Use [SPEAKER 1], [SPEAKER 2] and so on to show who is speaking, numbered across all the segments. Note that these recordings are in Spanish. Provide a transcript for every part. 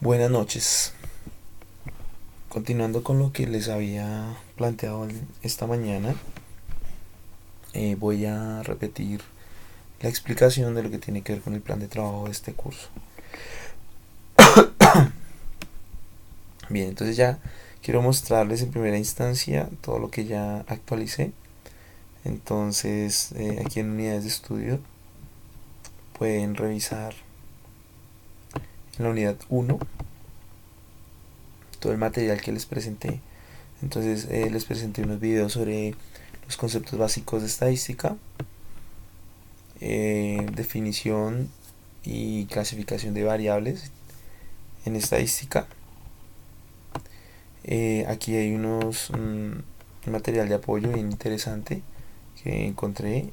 [SPEAKER 1] Buenas noches. Continuando con lo que les había planteado esta mañana, voy a repetir la explicación de lo que tiene que ver con el plan de trabajo de este curso. Bien, entonces ya quiero mostrarles en primera instancia todo lo que ya actualicé. Entonces, aquí en unidades de estudio pueden revisar en la unidad 1 todo el material que les presenté. Entonces, les presenté unos videos sobre los conceptos básicos de estadística, definición y clasificación de variables en estadística. Aquí hay un material de apoyo bien interesante que encontré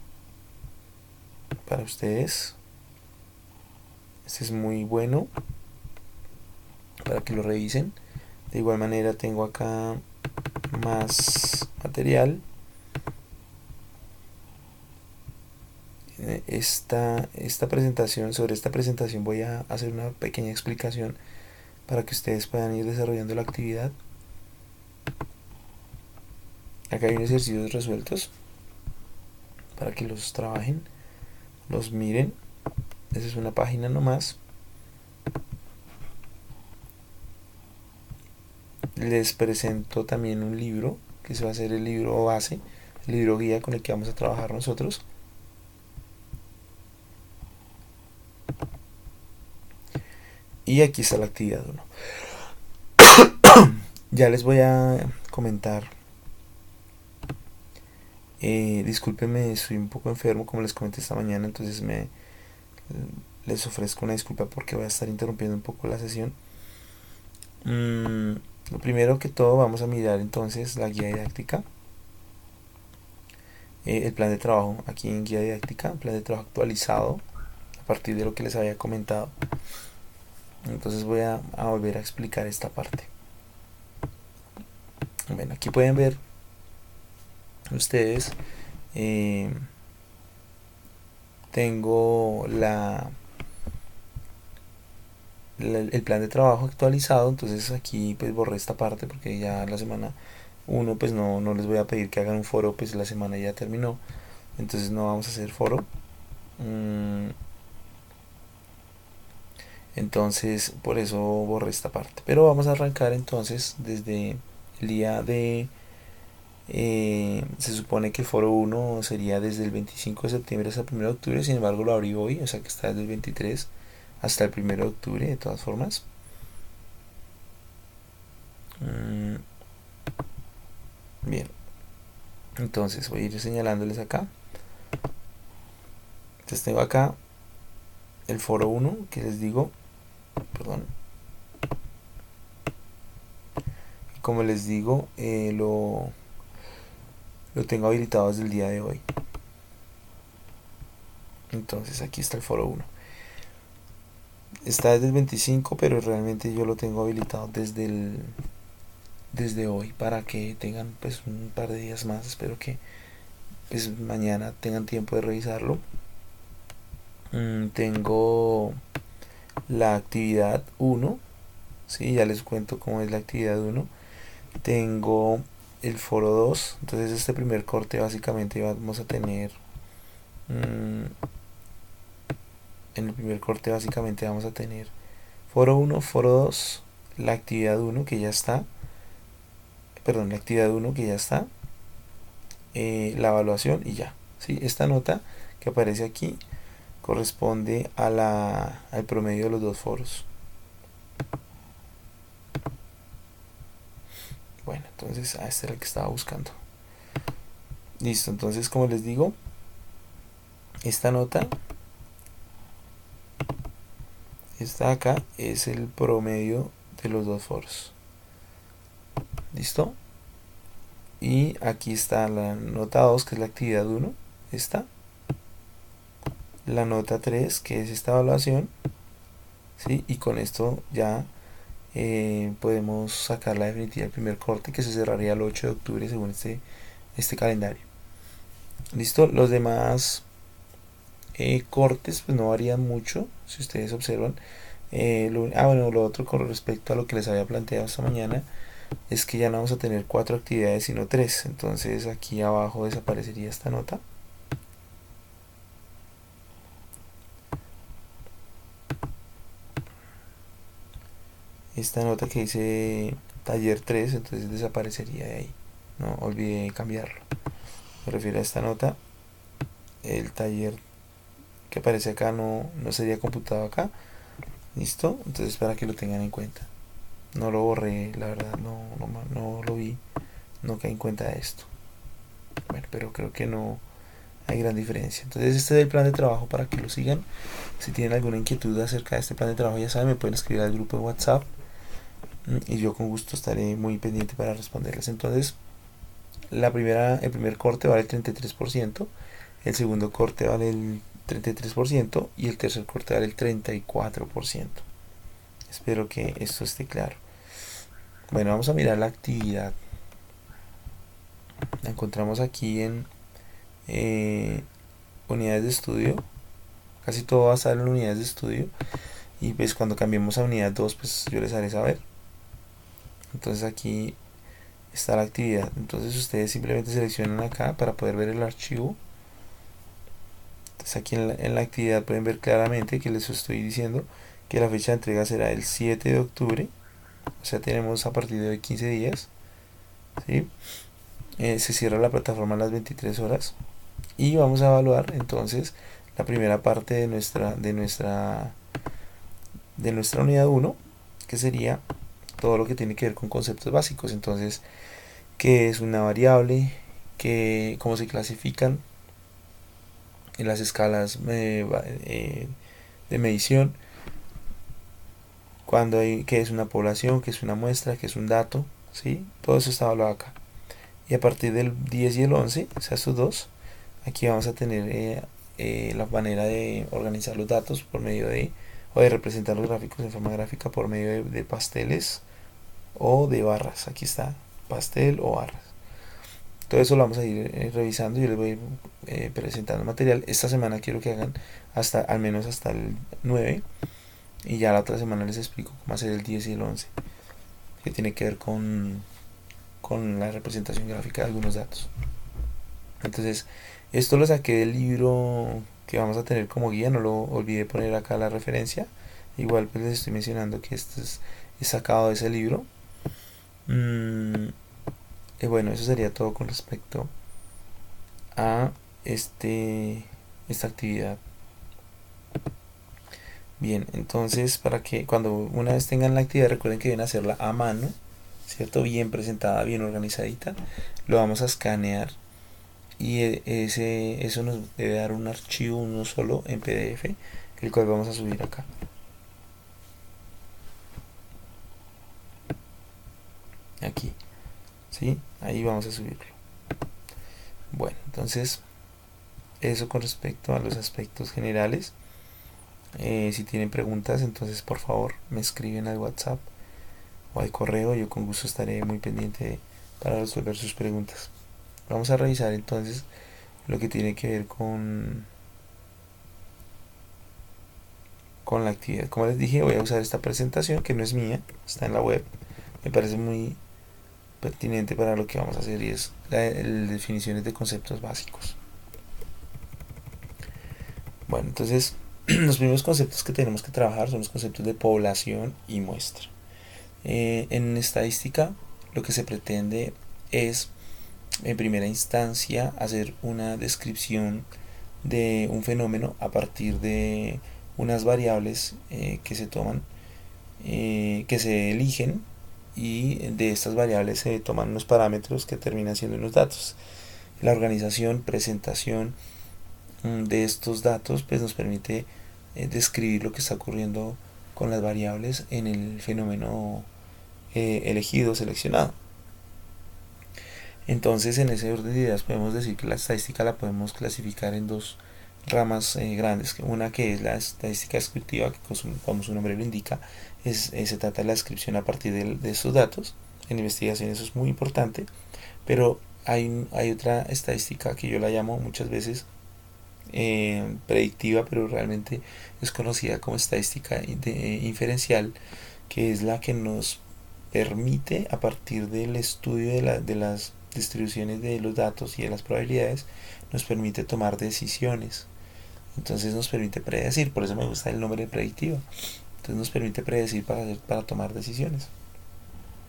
[SPEAKER 1] para ustedes. Este es muy bueno para que lo revisen. De igual manera tengo acá más material. Esta presentación, sobre esta presentación voy a hacer una pequeña explicación para que ustedes puedan ir desarrollando la actividad. Acá hay unos ejercicios resueltos para que los trabajen, los miren. Esa es una página nomás. Les presento también un libro que se va a hacer el libro base, el libro guía con el que vamos a trabajar nosotros. Y aquí está la actividad 1. Ya les voy a comentar. Discúlpenme, estoy un poco enfermo como les comenté esta mañana, entonces les ofrezco una disculpa porque voy a estar interrumpiendo un poco la sesión. Lo primero que todo vamos a mirar entonces la guía didáctica, el plan de trabajo aquí en guía didáctica, plan de trabajo actualizado a partir de lo que les había comentado. Entonces voy a volver a explicar esta parte. Bueno, aquí pueden ver ustedes, tengo el plan de trabajo actualizado. Entonces aquí pues borré esta parte porque ya la semana 1 pues no les voy a pedir que hagan un foro, pues la semana ya terminó, entonces no vamos a hacer foro. Entonces por eso borré esta parte, pero vamos a arrancar entonces desde el día de se supone que el foro 1 sería desde el 25 de septiembre hasta el 1 de octubre, sin embargo lo abrí hoy, o sea que está desde el 23 hasta el 1 de octubre de todas formas. Bien, entonces voy a ir señalándoles acá. Entonces tengo acá el foro 1 que les digo, perdón, como les digo, lo tengo habilitado desde el día de hoy. Entonces aquí está el foro 1. Está desde el 25, pero realmente yo lo tengo habilitado desde hoy para que tengan pues un par de días más. Espero que pues mañana tengan tiempo de revisarlo. Tengo la actividad 1. Sí, ya les cuento cómo es la actividad 1. Tengo el foro 2. Entonces este primer corte básicamente vamos a tener en el primer corte básicamente vamos a tener foro 1, foro 2, la actividad 1 que ya está, perdón, la actividad 1 que ya está, la evaluación y ya. ¿Sí? Esta nota que aparece aquí corresponde al promedio de los dos foros. Bueno, entonces este era el que estaba buscando. Listo, entonces como les digo, esta nota, esta acá, es el promedio de los dos foros. ¿Listo? Y aquí está la nota 2 que es la actividad 1. Esta. La nota 3 que es esta evaluación. ¿Sí? Y con esto ya podemos sacar la definitiva del primer corte que se cerraría el 8 de octubre según este calendario. ¿Listo? Los demás cortes pues no varían mucho, si ustedes observan. Bueno, lo otro con respecto a lo que les había planteado esta mañana es que ya no vamos a tener 4 actividades sino 3. Entonces aquí abajo desaparecería esta nota. Esta nota que dice taller 3, entonces desaparecería de ahí. No olvidé cambiarlo. Me refiero a esta nota. El taller que aparece acá no sería computado acá. ¿Listo? Entonces para que lo tengan en cuenta. No lo borré, la verdad, no lo vi. No caí en cuenta de esto. Bueno, pero creo que no hay gran diferencia. Entonces este es el plan de trabajo para que lo sigan. Si tienen alguna inquietud acerca de este plan de trabajo, ya saben, me pueden escribir al grupo de WhatsApp y yo con gusto estaré muy pendiente para responderles. Entonces, el primer corte vale el 33%, el segundo corte vale el 33% y el tercer corte vale el 34%. Espero que esto esté claro. Bueno, vamos a mirar la actividad. La encontramos aquí en unidades de estudio. Casi todo va a estar en unidades de estudio. Y pues cuando cambiemos a unidad 2 pues yo les haré saber. Entonces aquí está la actividad. Entonces ustedes simplemente seleccionan acá para poder ver el archivo. Entonces aquí en la actividad pueden ver claramente que les estoy diciendo que la fecha de entrega será el 7 de octubre. O sea, tenemos a partir de hoy 15 días. ¿Sí? Se cierra la plataforma a las 23 horas. Y vamos a evaluar entonces la primera parte de nuestra unidad 1, que sería todo lo que tiene que ver con conceptos básicos. Entonces, qué es una variable, cómo se clasifican en las escalas de medición, qué es una población, qué es una muestra, qué es un dato, ¿sí? Todo eso está evaluado acá. Y a partir del 10 y el 11, o sea, estos dos, aquí vamos a tener la manera de organizar los datos o de representar los gráficos en forma gráfica por medio de pasteles o de barras. Aquí está, pastel o barras. Todo eso lo vamos a ir revisando. Yo les voy a ir presentando material. Esta semana quiero que hagan al menos hasta el 9. Y ya la otra semana les explico cómo hacer el 10 y el 11. Que tiene que ver con la representación gráfica de algunos datos. Entonces, esto lo saqué del libro que vamos a tener como guía. No lo olvidé poner acá la referencia. Igual pues les estoy mencionando que esto es sacado de ese libro. Bueno, eso sería todo con respecto a esta actividad. Bien, entonces para que cuando una vez tengan la actividad recuerden que deben hacerla a mano, ¿cierto? Bien presentada, bien organizadita. Lo vamos a escanear y eso nos debe dar un archivo, uno solo en PDF, el cual vamos a subir acá. Aquí, ¿sí? Ahí vamos a subirlo. Bueno, entonces eso con respecto a los aspectos generales. Si tienen preguntas, entonces por favor me escriben al WhatsApp o al correo. Yo con gusto estaré muy pendiente para resolver sus preguntas. Vamos a revisar entonces lo que tiene que ver con la actividad. Como les dije, voy a usar esta presentación que no es mía, está en la web. Me parece muy pertinente para lo que vamos a hacer y es la definiciones de conceptos básicos. Bueno, entonces los primeros conceptos que tenemos que trabajar son los conceptos de población y muestra. En estadística lo que se pretende es en primera instancia hacer una descripción de un fenómeno a partir de unas variables que se toman, que se eligen, y de estas variables se toman unos parámetros que terminan siendo unos datos. La organización, presentación de estos datos pues nos permite describir lo que está ocurriendo con las variables en el fenómeno elegido, seleccionado. Entonces, en ese orden de ideas podemos decir que la estadística la podemos clasificar en dos ramas grandes. Una que es la estadística descriptiva, que como su nombre lo indica, se trata de la descripción a partir de estos datos. En investigación eso es muy importante, pero hay otra estadística que yo la llamo muchas veces predictiva, pero realmente es conocida como estadística inferencial, que es la que nos permite, a partir del estudio de las distribuciones de los datos y de las probabilidades, nos permite tomar decisiones. Entonces nos permite predecir, por eso me gusta el nombre de predictiva. Entonces nos permite predecir para tomar decisiones.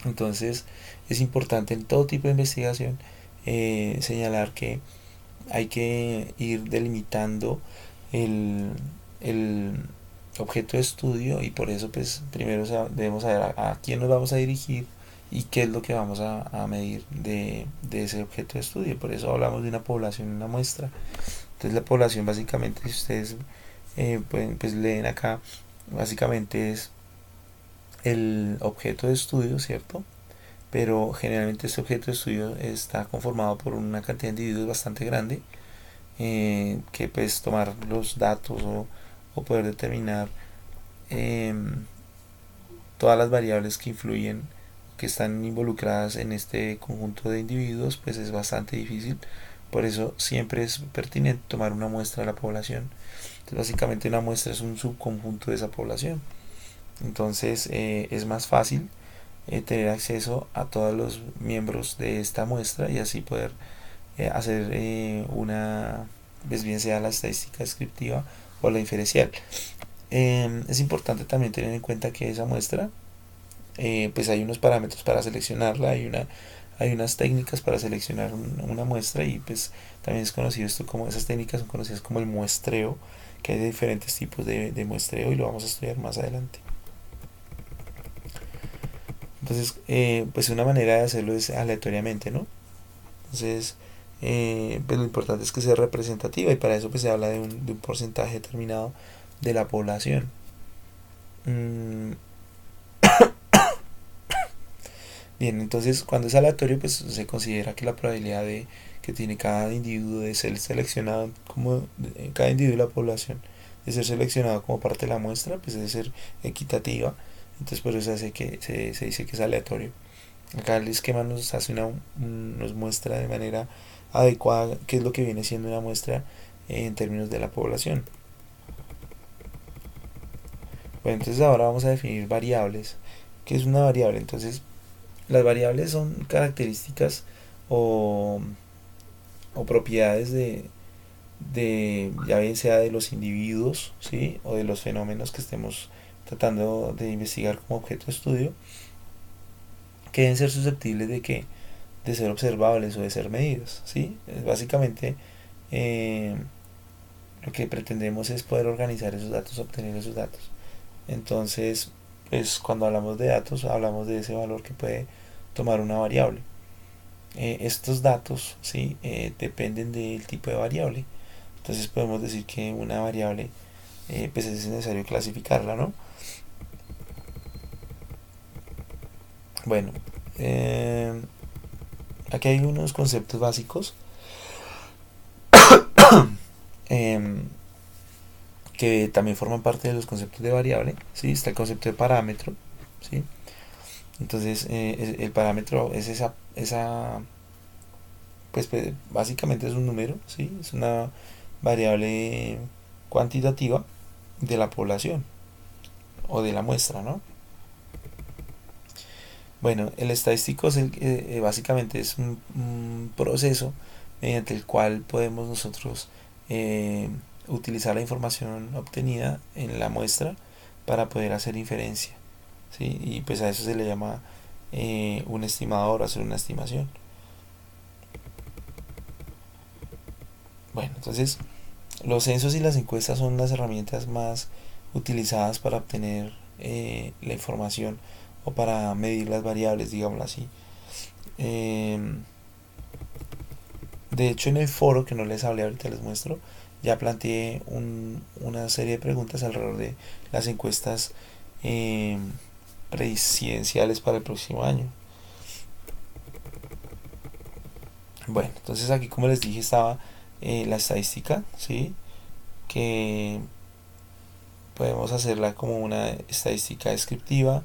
[SPEAKER 1] Entonces es importante en todo tipo de investigación señalar que hay que ir delimitando el, el objeto de estudio, y por eso pues primero debemos saber a quién nos vamos a dirigir y qué es lo que vamos a medir de ese objeto de estudio. Por eso hablamos de una población, una muestra. Entonces la población, básicamente, si ustedes pues leen acá, básicamente es el objeto de estudio, ¿cierto? Pero generalmente este objeto de estudio está conformado por una cantidad de individuos bastante grande, que pues tomar los datos o poder determinar eh, todas las variables que influyen, que están involucradas en este conjunto de individuos, pues es bastante difícil. Por eso siempre es pertinente tomar una muestra de la población. Entonces, básicamente una muestra es un subconjunto de esa población. Entonces es más fácil tener acceso a todos los miembros de esta muestra y así poder hacer una, pues bien sea la estadística descriptiva o la inferencial. Es importante también tener en cuenta que esa muestra, pues hay unos parámetros para seleccionarla, hay unas técnicas para seleccionar una muestra, y pues también es conocido esto como, esas técnicas son conocidas como el muestreo, que hay de diferentes tipos de muestreo y lo vamos a estudiar más adelante. Entonces, pues una manera de hacerlo es aleatoriamente, ¿no? Entonces, pues lo importante es que sea representativa, y para eso pues se habla de un porcentaje determinado de la población. Mm, Bien, entonces cuando es aleatorio pues se considera que la probabilidad de que tiene cada individuo de ser seleccionado como cada individuo de la población de ser seleccionado como parte de la muestra, pues debe ser equitativa. Entonces por eso se dice que es aleatorio. Acá el esquema nos hace nos muestra de manera adecuada qué es lo que viene siendo una muestra en términos de la población. Bueno, entonces ahora vamos a definir variables. ¿Qué es una variable? Entonces, las variables son características o, o propiedades ya bien sea de los individuos, ¿sí? O de los fenómenos que estemos tratando de investigar como objeto de estudio, que deben ser susceptibles de ser observables o de ser medidos, ¿sí? Básicamente, eh, lo que pretendemos es poder organizar esos datos, obtener esos datos. Entonces, pues cuando hablamos de datos, hablamos de ese valor que puede tomar una variable. Estos datos, ¿sí? Dependen del tipo de variable. Entonces podemos decir que una variable, pues es necesario clasificarla, ¿no? Bueno, eh, aquí hay unos conceptos básicos eh, que también forman parte de los conceptos de variable, ¿sí? Está el concepto de parámetro, ¿sí? Entonces, el parámetro es pues básicamente es un número, ¿sí? Es una variable cuantitativa de la población o de la muestra, ¿no? Bueno, el estadístico es básicamente es un proceso mediante el cual podemos nosotros eh, utilizar la información obtenida en la muestra para poder hacer inferencia, ¿sí? Y pues a eso se le llama un estimador, hacer una estimación. Bueno, entonces los censos y las encuestas son las herramientas más utilizadas para obtener la información o para medir las variables, digámoslo así. Eh, de hecho, en el foro que no les hablé ahorita, les muestro, ya planteé una serie de preguntas alrededor de las encuestas eh, presidenciales para el próximo año. Bueno, entonces aquí, como les dije, estaba la estadística, ¿sí? Que podemos hacerla como una estadística descriptiva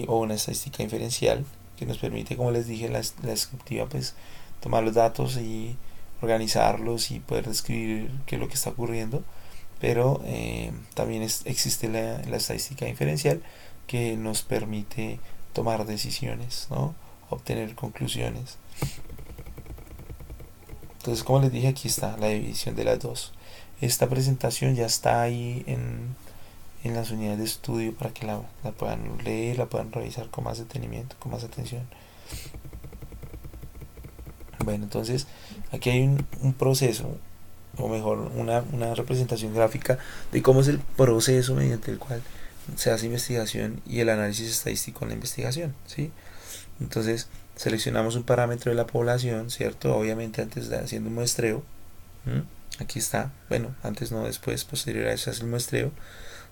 [SPEAKER 1] o una estadística inferencial, que nos permite, como les dije, la descriptiva, pues tomar los datos y organizarlos y poder describir qué es lo que está ocurriendo, pero también existe la estadística inferencial que nos permite tomar decisiones, ¿no? Obtener conclusiones. Entonces, como les dije, aquí está la división de las dos. Esta presentación ya está ahí en las unidades de estudio para que la puedan leer, la puedan revisar con más detenimiento, con más atención. Bueno, entonces aquí hay un proceso, o mejor, una representación gráfica de cómo es el proceso mediante el cual se hace investigación y el análisis estadístico en la investigación, ¿sí? Entonces, seleccionamos un parámetro de la población, ¿cierto? Obviamente antes de haciendo un muestreo. ¿Mm? Aquí está, bueno, antes no, después, posterior a eso hace el muestreo.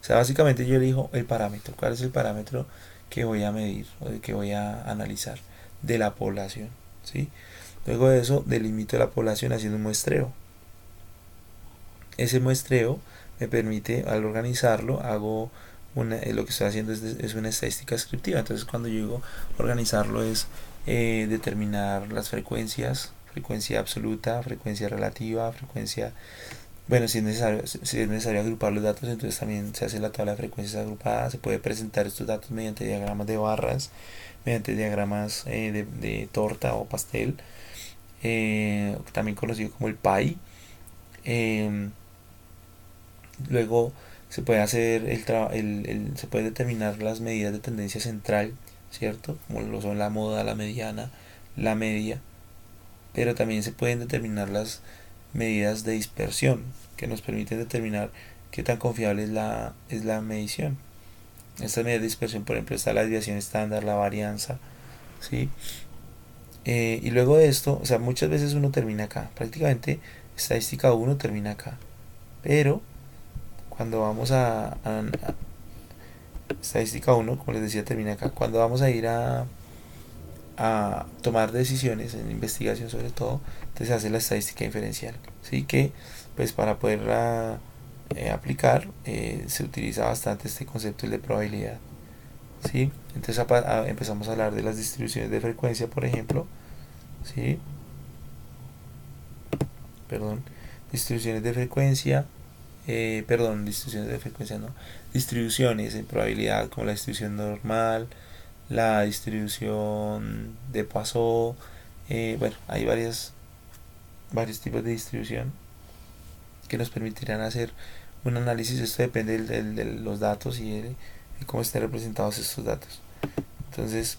[SPEAKER 1] O sea, básicamente yo elijo el parámetro. ¿Cuál es el parámetro que voy a medir o que voy a analizar de la población? ¿Sí? Luego de eso, delimito la población haciendo un muestreo. Ese muestreo me permite, al organizarlo, hago lo que estoy haciendo es una estadística descriptiva. Entonces, cuando yo digo organizarlo es determinar las frecuencias, frecuencia absoluta, frecuencia relativa, frecuencia. Bueno, si es necesario agrupar los datos, entonces también se hace la tabla de frecuencias agrupada. Se puede presentar estos datos mediante diagramas de barras, mediante diagramas de torta o pastel, también conocido como el pie. Eh, Luego se puede hacer se puede determinar las medidas de tendencia central, ¿cierto? Como lo son la moda, la mediana, la media, pero también se pueden determinar las medidas de dispersión que nos permiten determinar qué tan confiable es la medición. Estas medidas de dispersión, por ejemplo, está la desviación estándar, la varianza, ¿sí? Y luego de esto, o sea, muchas veces uno termina acá, prácticamente estadística 1 termina acá, pero cuando vamos a estadística 1 como les decía, termina acá. Cuando vamos a ir a tomar decisiones en investigación sobre todo, entonces se hace la estadística inferencial. ¿Sí? Que pues para poderla aplicar se utiliza bastante este concepto de probabilidad. ¿Sí? Entonces empezamos a hablar de las distribuciones de frecuencia, por ejemplo. ¿Sí? Perdón. Distribuciones de frecuencia. Distribuciones de frecuencia no. Distribuciones en probabilidad como la distribución normal, la distribución de Poisson. Bueno, hay varios tipos de distribución que nos permitirán hacer un análisis. Esto depende de los datos y de cómo estén representados estos datos. Entonces,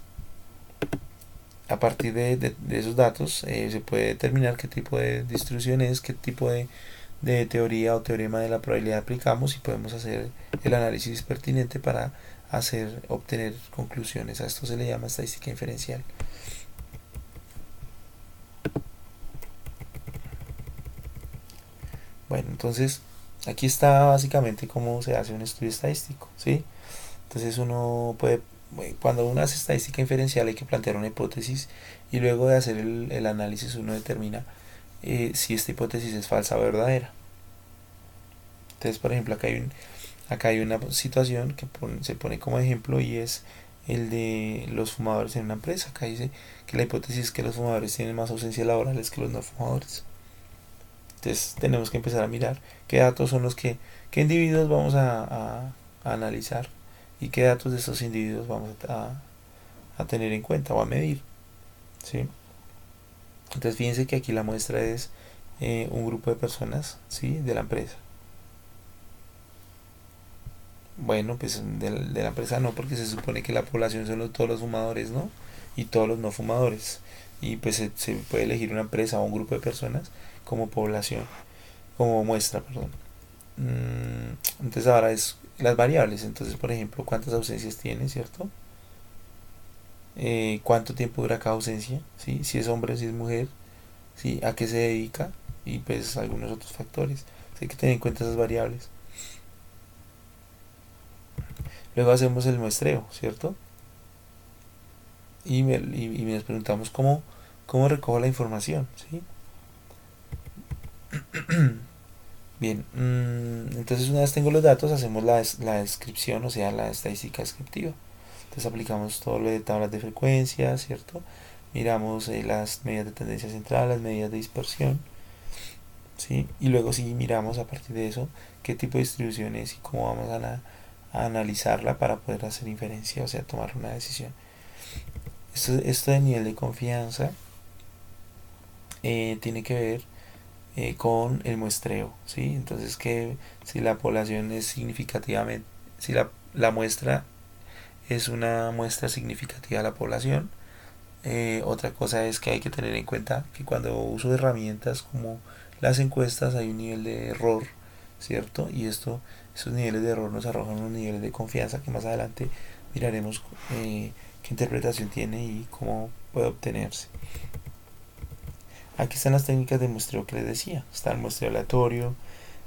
[SPEAKER 1] a partir de esos datos se puede determinar qué tipo de distribución es, qué tipo de teoría o teorema de la probabilidad aplicamos y podemos hacer el análisis pertinente para obtener conclusiones. A esto se le llama estadística inferencial. Bueno, entonces aquí está básicamente cómo se hace un estudio estadístico, ¿sí? Entonces cuando uno hace estadística inferencial hay que plantear una hipótesis y luego de hacer el análisis uno determina si esta hipótesis es falsa o verdadera. Entonces, por ejemplo, acá hay una situación que se pone como ejemplo y es el de los fumadores en una empresa. Acá dice que la hipótesis es que los fumadores tienen más ausencias laborales que los no fumadores. Entonces tenemos que empezar a mirar qué datos son qué individuos vamos a analizar y qué datos de esos individuos vamos a tener en cuenta o a medir. ¿Sí? Entonces fíjense que aquí la muestra es un grupo de personas, ¿sí? De la empresa. Bueno, pues de la empresa no, porque se supone que la población son todos los fumadores, ¿no? Y todos los no fumadores. Y pues se puede elegir una empresa o un grupo de personas como población, como muestra, perdón. Entonces ahora es las variables. Entonces, por ejemplo, cuántas ausencias tiene, ¿cierto? Cuánto tiempo dura cada ausencia, ¿sí? Si es hombre o si es mujer, ¿sí? A qué se dedica y pues algunos otros factores. Hay que tener en cuenta esas variables. Luego hacemos el muestreo, ¿cierto? Y nos preguntamos cómo recojo la información, ¿sí? Bien, entonces una vez tengo los datos, hacemos la descripción, o sea, la estadística descriptiva. Entonces aplicamos todo lo de tablas de frecuencia, ¿cierto? Miramos las medidas de tendencia central, las medidas de dispersión. ¿sí? Y luego sí miramos a partir de eso qué tipo de distribución es y cómo vamos a analizarla para poder hacer inferencia, o sea, tomar una decisión. Esto de nivel de confianza tiene que ver con el muestreo, ¿sí? Entonces, que si la población es significativamente, si la muestra es una muestra significativa de la población. Otra cosa es que hay que tener en cuenta que cuando uso herramientas como las encuestas hay un nivel de error, ¿cierto? Y esos niveles de error nos arrojan unos niveles de confianza que más adelante miraremos qué interpretación tiene y cómo puede obtenerse. Aquí están las técnicas de muestreo que les decía. Está el muestreo aleatorio,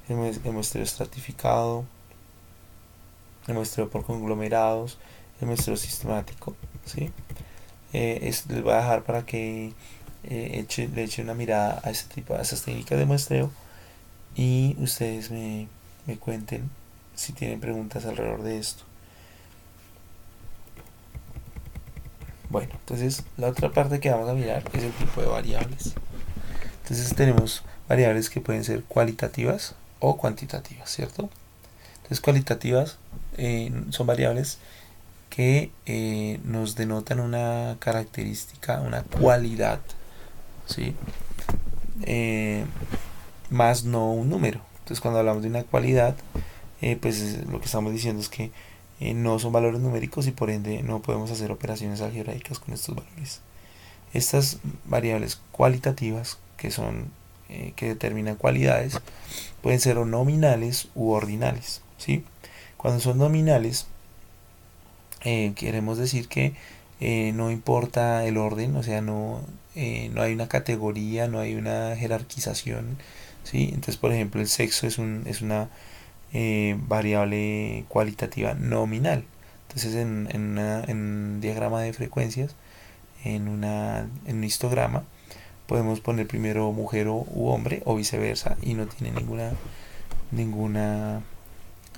[SPEAKER 1] el muestreo estratificado, el muestreo por conglomerados, el muestreo sistemático, ¿sí? Les voy a dejar para que le eche una mirada a este tipo, a esas técnicas de muestreo y ustedes me cuenten si tienen preguntas alrededor de esto. Bueno, entonces la otra parte que vamos a mirar es el tipo de variables. Entonces tenemos variables que pueden ser cualitativas o cuantitativas, ¿cierto? Entonces cualitativas son variables que nos denotan una característica, una cualidad, ¿sí? Eh, más no un número. Entonces cuando hablamos de una cualidad, pues lo que estamos diciendo es que no son valores numéricos y por ende no podemos hacer operaciones algebraicas con estos valores. Estas variables cualitativas, que son que determinan cualidades, pueden ser o nominales u ordinales, ¿sí? Cuando son nominales, queremos decir que no importa el orden, o sea, no hay una categoría, no hay una jerarquización, ¿sí? Entonces, por ejemplo, el sexo es una variable cualitativa nominal. Entonces, en un diagrama de frecuencias, en un histograma, podemos poner primero mujer u hombre o viceversa y no tiene ninguna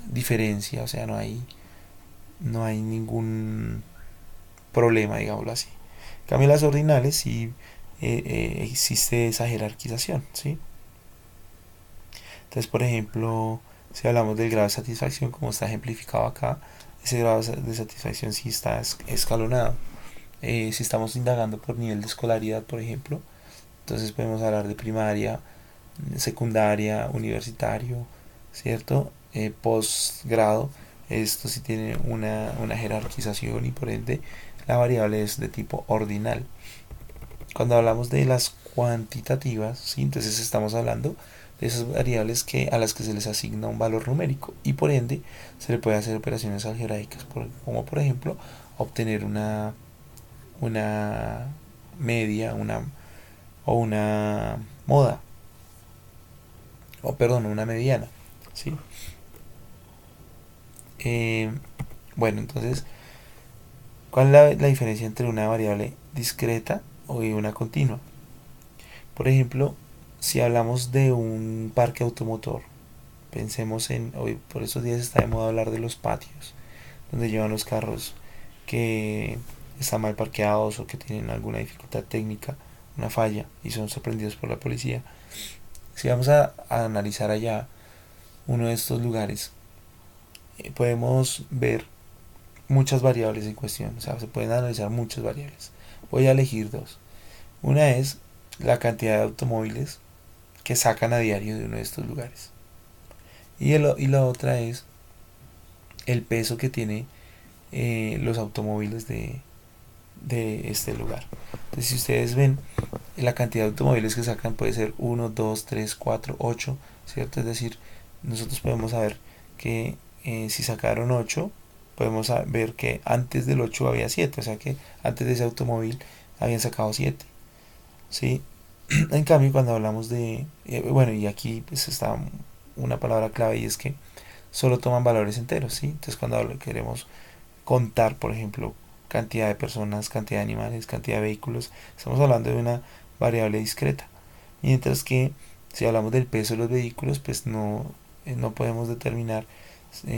[SPEAKER 1] diferencia, o sea, no hay ningún problema, digámoslo así. En cambio, las ordinales sí existe esa jerarquización, ¿sí? Entonces, por ejemplo, si hablamos del grado de satisfacción, como está ejemplificado acá, ese grado de satisfacción sí está escalonado. Si estamos indagando por nivel de escolaridad, por ejemplo, entonces podemos hablar de primaria, secundaria, universitario, ¿cierto? Postgrado, esto sí tiene una jerarquización y por ende la variable es de tipo ordinal. Cuando hablamos de las cuantitativas, ¿sí? Entonces estamos hablando de esas variables a las que se les asigna un valor numérico y por ende se le puede hacer operaciones algebraicas, como por ejemplo obtener una media o una moda, o perdón, una mediana, ¿sí? Eh, bueno, entonces, ¿cuál es la diferencia entre una variable discreta y una continua? Por ejemplo, si hablamos de un parque automotor, pensemos hoy por esos días está de moda hablar de los patios, donde llevan los carros que están mal parqueados o que tienen alguna dificultad técnica, una falla y son sorprendidos por la policía. Si vamos a analizar allá uno de estos lugares, podemos ver muchas variables en cuestión, o sea, se pueden analizar muchas variables. Voy a elegir dos. Una es la cantidad de automóviles que sacan a diario de uno de estos lugares. Y la otra es el peso que tiene los automóviles de este lugar. Entonces, si ustedes ven, la cantidad de automóviles que sacan puede ser uno 2 3 4 8, ¿cierto? Es decir, nosotros podemos saber que si sacaron 8 podemos ver que antes del 8 había 7, o sea que antes de ese automóvil habían sacado 7, ¿sí? En cambio, cuando hablamos bueno, y aquí pues está una palabra clave y es que solo toman valores enteros, ¿sí? Entonces cuando queremos contar, por ejemplo, cantidad de personas, cantidad de animales, cantidad de vehículos, estamos hablando de una variable discreta. Mientras que si hablamos del peso de los vehículos, pues no podemos determinar,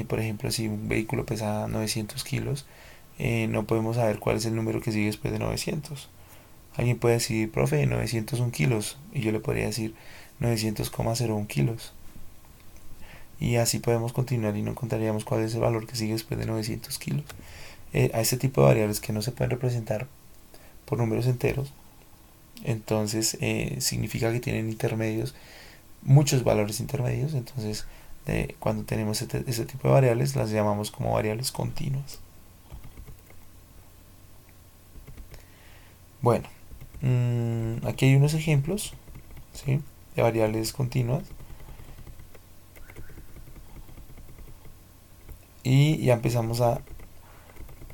[SPEAKER 1] por ejemplo, si un vehículo pesa 900 kilos, no podemos saber cuál es el número que sigue después de 900. Alguien puede decir, profe, 901 kilos, y yo le podría decir, 900,01 kilos. Y así podemos continuar y no encontraríamos cuál es el valor que sigue después de 900 kilos. A este tipo de variables que no se pueden representar por números enteros, entonces significa que tienen intermedios, muchos valores intermedios. Entonces cuando tenemos este tipo de variables las llamamos como variables continuas. Bueno, aquí hay unos ejemplos, ¿sí?, de variables continuas. Y ya empezamos a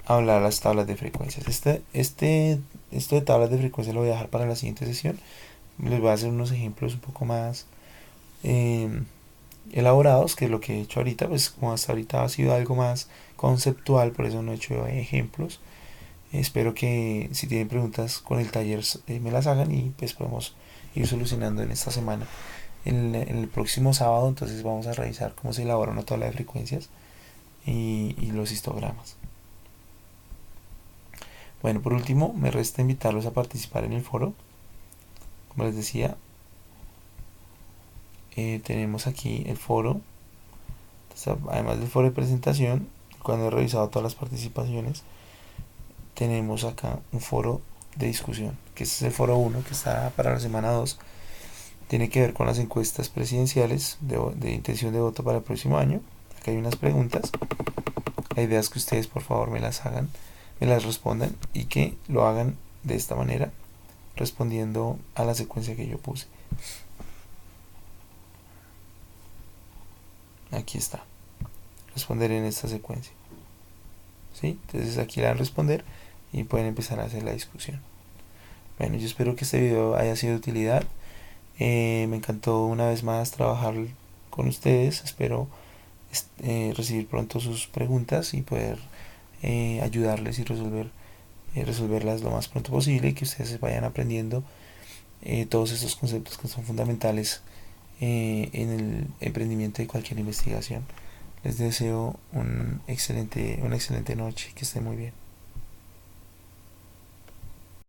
[SPEAKER 1] hablar las tablas de frecuencias. Esto de tablas de frecuencia lo voy a dejar para la siguiente sesión. Les voy a hacer unos ejemplos un poco más elaborados, que es lo que he hecho ahorita. Pues como hasta ahorita ha sido algo más conceptual, por eso no he hecho ejemplos. Espero que si tienen preguntas con el taller me las hagan y pues podemos ir solucionando en esta semana. En el próximo sábado entonces vamos a revisar cómo se elabora una tabla de frecuencias y los histogramas. Bueno, por último, me resta invitarlos a participar en el foro. Como les decía, tenemos aquí el foro. Entonces, además del foro de presentación, cuando he revisado todas las participaciones, tenemos acá un foro de discusión, que este es el foro 1, que está para la semana 2. Tiene que ver con las encuestas presidenciales de intención de voto para el próximo año. Acá hay unas preguntas. La idea es que ustedes por favor me las hagan, me las respondan y que lo hagan de esta manera, respondiendo a la secuencia que yo puse. Aquí está. Responder en esta secuencia. ¿Sí? Entonces aquí le dan responder y pueden empezar a hacer la discusión. Bueno, yo espero que este video haya sido de utilidad. Me encantó una vez más trabajar con ustedes. Espero recibir pronto sus preguntas y poder ayudarles y resolverlas lo más pronto posible, y que ustedes vayan aprendiendo todos estos conceptos que son fundamentales en el emprendimiento de cualquier investigación. Les deseo una excelente noche, que estén muy bien.